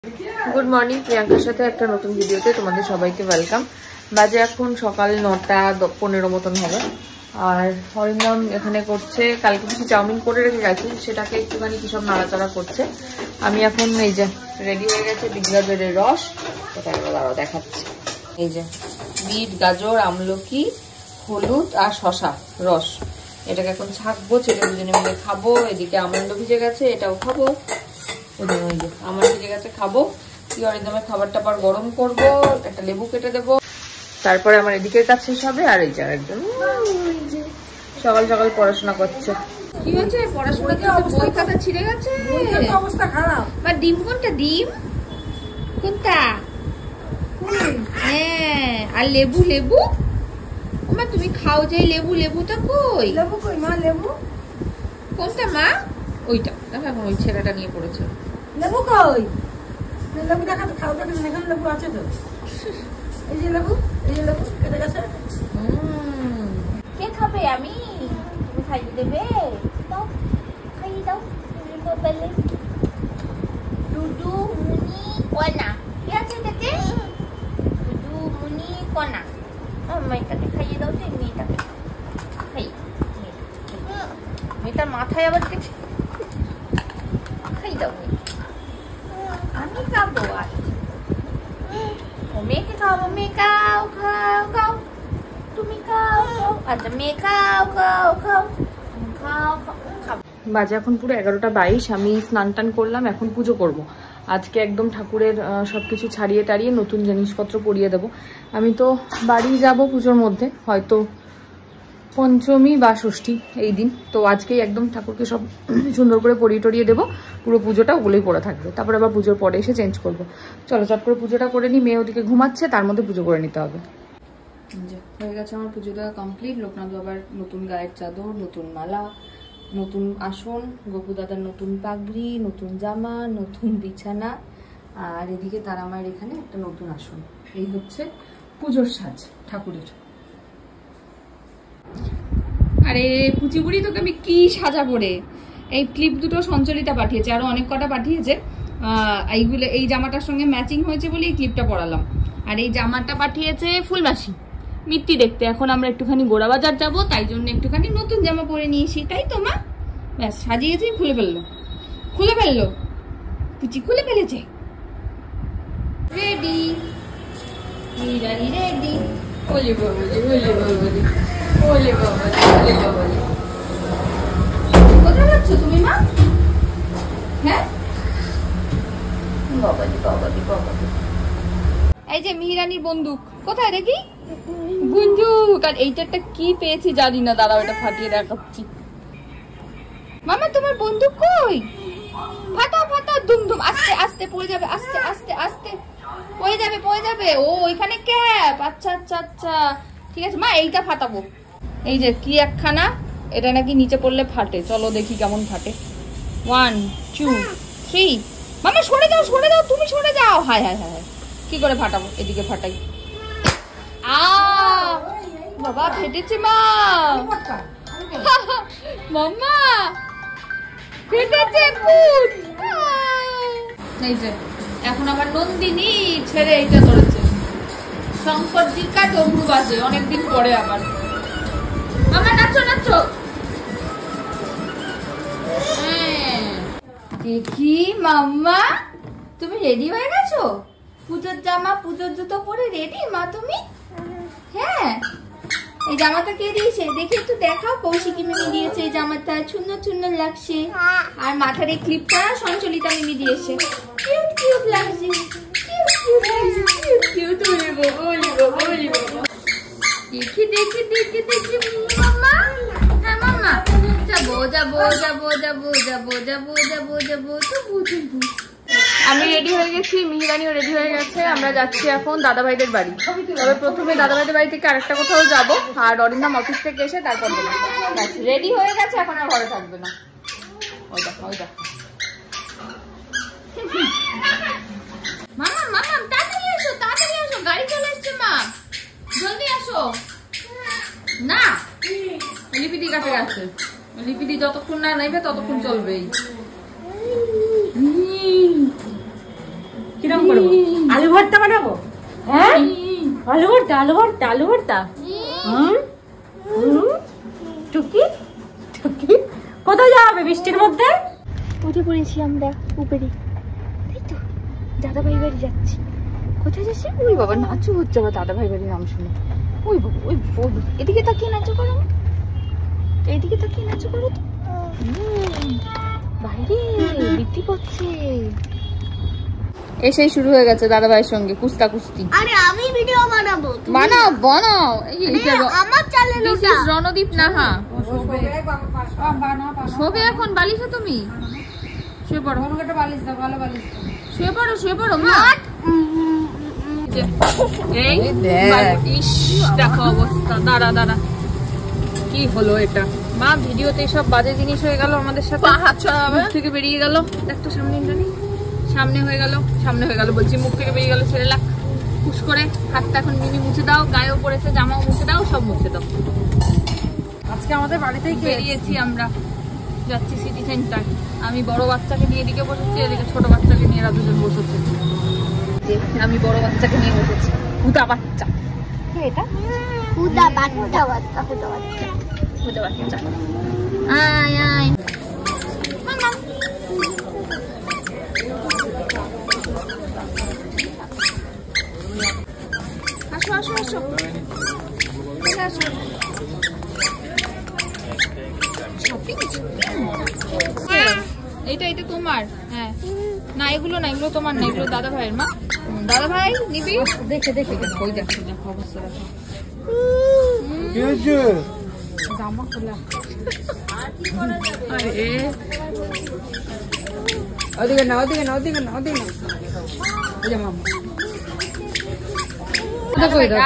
Good morning प्रियंकार साथे एक नतून भिडियोते तुम्हादेर सबाइके वेलकाम। बाजे एखन सकाल 9टा 15 मतन होबे और हरिनाम एखाने करछे। कालके किछु चाउमिन करे रेखे गेছে সেটাকে একটুখানি কি সব নাড়াচাড়া করছে। আমি এখন এই যে রেডি হয়ে গেছে বিট গাজরের রস, এটা দাঁড়াও দেখাচ্ছি। এই যে বিট গাজর আমলকি হলুদ আর শসা রস, এটাকে এখন ছাকবো, ছেড়ে দুজনে মিলে খাবো। এদিকে আমন্ড ভিজে গেছে, এটাও খাবো। আমার ভিজে গেছে, খাবো। কি অরিন্দমের খাবারটা আবার গরম করবো, একটা লেবু কেটে দেবো, তারপরে আমার এদিকের কাজ শেষ হবে। আর এই যে একদম সকাল সকাল পড়াশোনা করছে। কি হয়েছে পড়াশোনা করতে? বই খাতা ছিঁড়ে গেছে, অবস্থা খারাপ। বা ডিম কোনটা? ডিম কোনটা? হ্যাঁ, আর লেবু লেবু মা তুমি খাও যে লেবু, লেবুটা কই? লেবু কই মা? লেবু কোনটা মা? ওইটা দেখো, এখন ওই ছেলেটা নিয়ে পড়েছে। লেবু কই? লেবু দেখা তো, খাও দেখো, এখানে লেবু আছে তো। এই যে লেবু, এই যে লেবু কেটে গেছে। কে খাবে? আমি। তুমি খাইয়ে দেবে? দাও, খাইয়ে দাও। তুমি বলে দুদু মুনি কনা কি আছে এটাতে? দুদু মুনি কনা। মেয়েটাকে খাইয়ে দাও তো, মেয়েটাকে খাই। মেয়েটার মাথায় আবার দেখছি, খাই দাও। আমি খাবো। মেয়েকে খাওয়াবো। মেয়ে খাও খাও খাও, তুমি খাও খাও। আচ্ছা মেয়ে খাও খাও খাও খাও খাও। বাজে এখন পুরো 11টা 22। আমি স্নান টান করলাম, এখন পুজো করব। আজকে একদম ঠাকুরের সবকিছু ছাড়িয়ে টাড়িয়ে নতুন জিনিসপত্র পরিয়ে দেবো। আমি তো বাড়ি যাব পুজোর মধ্যে, হয়তো পঞ্চমী বা ষষ্ঠী এই দিন। তো আজকেই একদম ঠাকুরকে সব সুন্দর করে পরিয়ে টরিয়ে দেবো। পুরো পুজোটা ওগুলোই পড়ে থাকবে, তারপর আবার পুজোর পরে এসে চেঞ্জ করবো। চলো চট করে পুজোটা করে নিই। মেয়ে ওদিকে ঘুমাচ্ছে, তার মধ্যে পুজো করে নিতে হবে। হয়ে গেছে আমার পুজো দেওয়া কমপ্লিট। লোকনাথ বাবার নতুন গায়ের চাদর, নতুন মালা, নতুন আসন, গোপু দাদার নতুন পাগড়ি, নতুন জামা, নতুন বিছানা, আর এদিকে তারা মায়ের এখানে একটা নতুন আসন। এই হচ্ছে পুজোর সাজ ঠাকুরের। আরে পুচিবুড়ি, তোকে আমি কি সাজাবো রে? এই ক্লিপ দুটো সঞ্চলিতা পাঠিয়েছে, আরো অনেক কটা পাঠিয়েছে। এইগুলো এই জামাটার সঙ্গে ম্যাচিং হয়েছে বলে এই ক্লিপটা পরালাম। আর এই জামাটা পাঠিয়েছে ফুলমাসি, মিত্তি দেখতে। এখন আমরা একটুখানি গোড়া বাজার যাবো, তাই জন্য একটুখানি নতুন জামা পরে নিয়েছি। তাই তো মা? ব্যাস সাজিয়েছি, খুলে ফেললো, খুলে ফেললো, পুচি খুলে ফেলেছে। Ready ready. ওলে বাবালি, ওলে বাবালি, ওলে বাবালি, ওলে বাবালি। কোথায় যাচ্ছ তুমি মা? হ্যাঁ বাবালি বাবালি বাবালি। এই যে মিহিরানির বন্দুক কোথায় দেখি? গুঞ্জুক। আর এইটারটা কি পেয়েছি জানি না, দাঁড়াও এটা ফাটিয়ে দেখাচ্ছি। মামা তোমার বন্দুক কই? ফাটাও ফাটাও, দুম দুম। আস্তে আস্তে পড়ে যাবে, আস্তে আস্তে আস্তে পড়ে যাবে, পড়ে যাবে। ও ওইখানে ক্যাপ। আচ্ছা আচ্ছা আচ্ছা, ঠিক আছে মা, এইটা ফাটাবো। এই যে কি একখানা, এটা নাকি নিচে পড়লে ফাটে। চলো দেখি কেমন ফাটে। 1 2 3। মামা সরে যাও, সরে যাও, তুমি সরে যাও। হায় হায় হায়, কি করে ফাটাবো? এদিকে ফাটাই। বাবা ফেটেছে মা। মাম্মা ফেটেছে ফুট। এই যে এখন আবার নন্দিনী ছেড়ে এইটা ধরেছে। শঙ্কর জিকা ডমরু বাজে অনেকদিন পরে আবার। মামা নাচো নাচো। দেখি মাম্মা, তুমি রেডি হয়ে গেছো? পুজোর জামা পুজোর জুতো পরে রেডি মা তুমি? হ্যাঁ, এই জামাটা কে দিয়েছে দেখি একটু দেখাও। কৌশিকী মিমি দিয়েছে এই জামাটা, সুন্দর সুন্দর লাগছে। আর মাথার এই ক্লিপটা সঞ্চলিতা মিমি দিয়েছে, কিউট কিউট লাগছে, কিউট কিউট লাগছে, কিউট কিউট। ওলে বাবা, ওলে বাবা, ওলে বাবা। দেখি দেখি দেখি দেখি মাম্মা। হ্যাঁ মাম্মা, যাবো যাবো যাবো যাবো যাবো যাবো যাবো যাবো তবু তবু। আমি রেডি হয়ে গেছি, মিহিরানিও রেডি হয়ে গেছে। আমরা যাচ্ছি এখন দাদাভাইদের বাড়ি। তবে প্রথমে দাদাভাইদের বাড়ি থেকে আরেকটা কোথাও যাবো, আর অরিন্দম অফিস থেকে এসে তারপর রেডি হয়ে গেছে। এখন আর ঘরে থাকবে না। ওই দেখো, ওই দেখো। মামা মামা তাড়াতাড়ি আসো, তাড়াতাড়ি আসো, গাড়ি চলে এসছে মা, জলদি আসো। না লিপিদি কাছে গেছে, লিপিদি যতক্ষণ না নেবে ততক্ষণ চলবেই। কিরকম করবো? আলু ভর্তা বানাবো? হ্যাঁ, আলু ভর্তা, আলু ভর্তা, আলু ভর্তা। টুকি টুকি কোথায় যাবে বৃষ্টির মধ্যে? উঠে পড়েছি আমরা উপরে, তাই তো দাদা ভাই বাড়ি যাচ্ছি। কোথায় যাচ্ছি? ওই বাবা নাচু হচ্ছে আবার দাদা ভাই বাড়ির নাম শুনে। ওই বাবা ওই এদিকে তাকিয়ে নাচু করো, এইদিকে তাকিয়ে নাচু করো তো। বাইরে বৃষ্টি পড়ছে। এসেই শুরু হয়ে গেছে দাদা ভাইয়ের সঙ্গে কুস্তা কুস্তি। আরে আমি ভিডিও বানাবো, বানাও বানাও। আমার চ্যানেল ওটা। রণদীপ নাহা শোবে এখন। বালিশে তুমি শুয়ে পড়ো, একটা বালিশ দাও, ভালো বালিশ দাও। শুয়ে পড়ো, শুয়ে পড়ো মা। এই ইস দেখো অবস্থা। দাঁড়া দাঁড়া, কি হলো এটা মা? ভিডিওতে সব বাজে জিনিস হয়ে গেল আমাদের সাথে। হাত ছড়াবে, মুখ থেকে বেরিয়ে গেল। দেখতো সামনে ইন্দ্রাণী, সামনে হয়ে গেল, সামনে হয়ে গেল বলছি, মুখ থেকে বেরিয়ে গেল। ছেড়ে লাগ খুশ করে হাতটা এখন মিনি মুছে দাও। গায়েও পড়েছে, জামাও মুছে দাও, সব মুছে দাও। আজকে আমাদের বাড়িতেই বেরিয়েছি আমরা, যাচ্ছি সিটি সেন্টার। আমি বড় বাচ্চাকে নিয়ে এদিকে বসেছি, এদিকে ছোট বাচ্চাকে নিয়ে এরা দুজন বসেছে। আমি বড় বাচ্চাকে নিয়ে বসেছি। হুদা বাচ্চা, এটা হুদা বাচ্চা, বাচ্চা হুদা বাচ্চা, হুদা বাচ্চা। আয় আয় আসো আসো আসো, আসো। এইটা এটা তোমার? হ্যাঁ না, এগুলো না, এগুলো তোমার না, এগুলো দাদা ভাইয়ের। মা দাদা ভাই নিবি? দেখে দেখে ওই দেখো দেখো অবস্থা দেখো। জামা খোলা। ওদিকে না, ওদিকে না, ওদিকে না, ওদিকে না।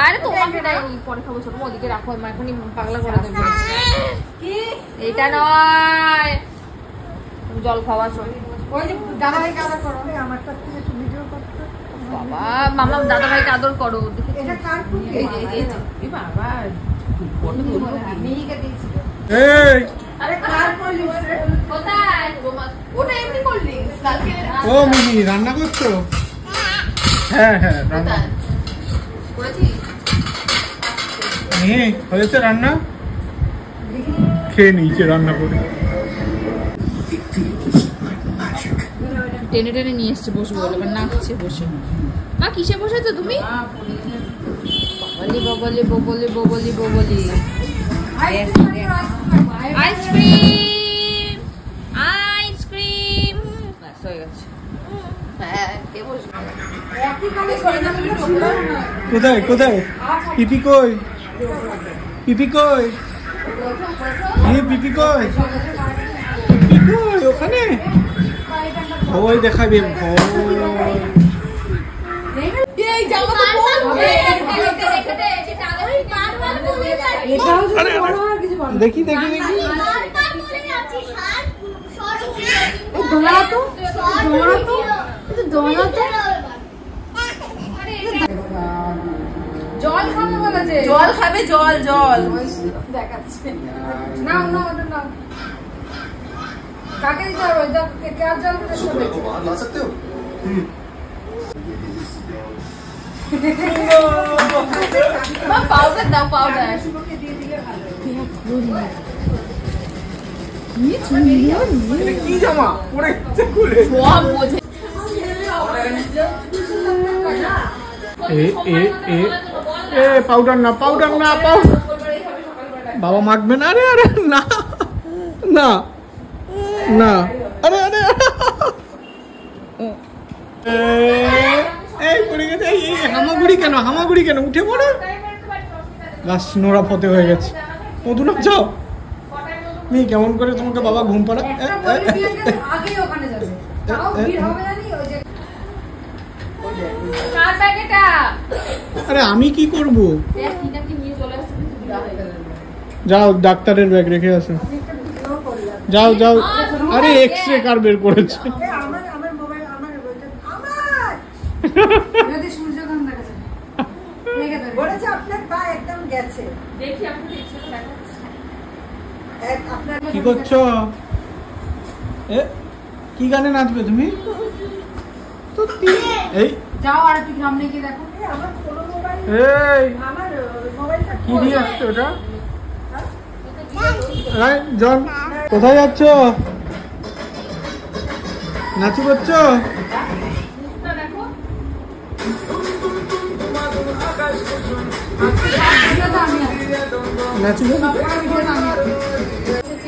আরে তোমাকে পরে খাবো, ছোট ওদিকে রাখো। মা এখনই পাগলা করে দেবে। এইটা নয়, জল খাওয়া চল। বাবা মামা দাদা ভাইকে আদর করো। ও মিনি রান্না করছো? হ্যাঁ হ্যাঁ রান্না হয়েছে। রান্না খেয়ে নিয়েছে রান্না করে। টেনে টেনে নিয়ে এসছে বসে বলে, এবার নাচছে বসে। মা কিসে বসেছো তুমি? ববলি ববলি ববলি ববলি ববলি। Ice cream ice cream. ব্যাস হয়ে গেছে। হ্যাঁ কে বসবে? কোথায় কোথায় পিপি কই? পিপি কই? পিপি কই? পিপি কই? ওখানে ভয় দেখাবে। দেখি দেখি দেখি। জল খাবে বলেছে, জল খাবে, জল জল দেখাচ্ছে। নাও নাও ওটা নাও। কাকে দিতে হবে? কার জল দিতে হবে? পাউডার দাও, পাউডার। কি জামা পরে সব বোঝে। পাউডার না, পাউডার না, পাউডার বাবা মাখবে না। আরে আরে না না না, আরে আরে এই পড়ে গেছে। এই হামাগুড়ি কেন? হামাগুড়ি কেন? উঠে পড়ে গাছ নোড়া ফতে হয়ে গেছে। মধু না যাও মি, কেমন করে তোমাকে বাবা ঘুম পাড়া? আরে আমি কি করব? যাও ডাক্তারের ব্যাগ রেখে আসো। যাও যাও। আরে এক্সরে কার বের করেছে? কি করছো? কি গানে নাচবে তুমি? এই যাও আর একটু সামনে গিয়ে দেখো। এই কি নিয়ে আসছো ওটা? জন কোথায় যাচ্ছ? নাচু করছো? নাচু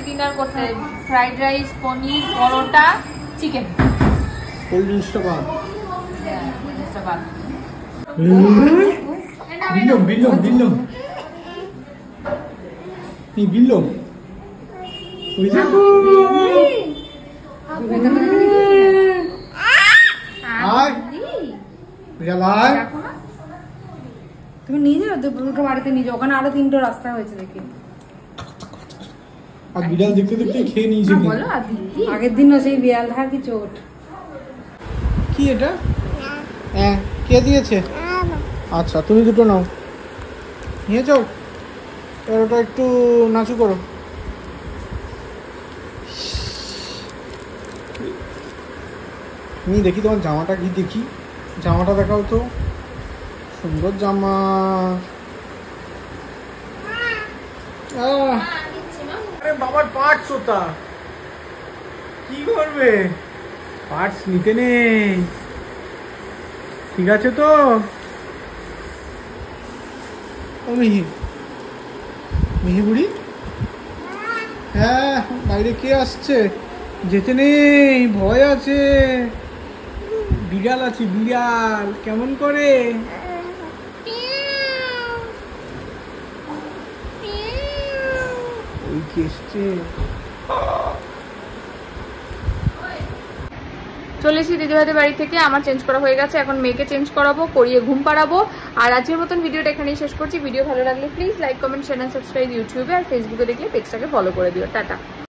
ডিনার করতে ফ্রাইড রাইস, পনির, পরোটা, চিকেন। কোল্ড ড্রিঙ্কসটা বাদ। বিল্লম এই বিল্লম ওই দেখো আয় বিড়াল আয়। তুমি নিয়ে যাও দুটো বাড়িতে নিয়ে যাও, ওখানে আরো 3টা রাস্তা হয়েছে দেখি। আর বিড়াল দেখতে দেখতে খেয়ে নিয়েছে। বলো আর দিদি আগের দিনও সেই বিড়াল ধা কি চোট। কি এটা? হ্যাঁ কে দিয়েছে? আচ্ছা তুমি দুটো নাও, নিয়ে যাও। এবার ওটা একটু নাচু করো। তুমি দেখি তোমার জামাটা কি দেখি, জামাটা দেখাও তো, সুন্দর জামা। আরে বাবার পার্টস ওটা, কি করবে? পার্টস নিতে নেই, ঠিক আছে তো? ও মিহি বুড়ি, হ্যাঁ বাইরে কে আসছে? যেতে নেই, ভয় আছে। বিড়াল আছে, বিড়াল কেমন করে? ওই কি এসছে? চলে এসেছি দিদিভাইদের বাড়ি থেকে। আমার চেঞ্জ করা হয়ে গেছে, এখন মেয়েকে চেঞ্জ করাবো, করিয়ে ঘুম পাড়াবো। আর আজকের মতন ভিডিওটা এখানেই শেষ করছি। ভিডিও ভালো লাগলে please like, comment, share, subscribe ইউটিউবে, আর ফেসবুকে দেখলে পেজটাকে ফলো করে দিও। টাটা।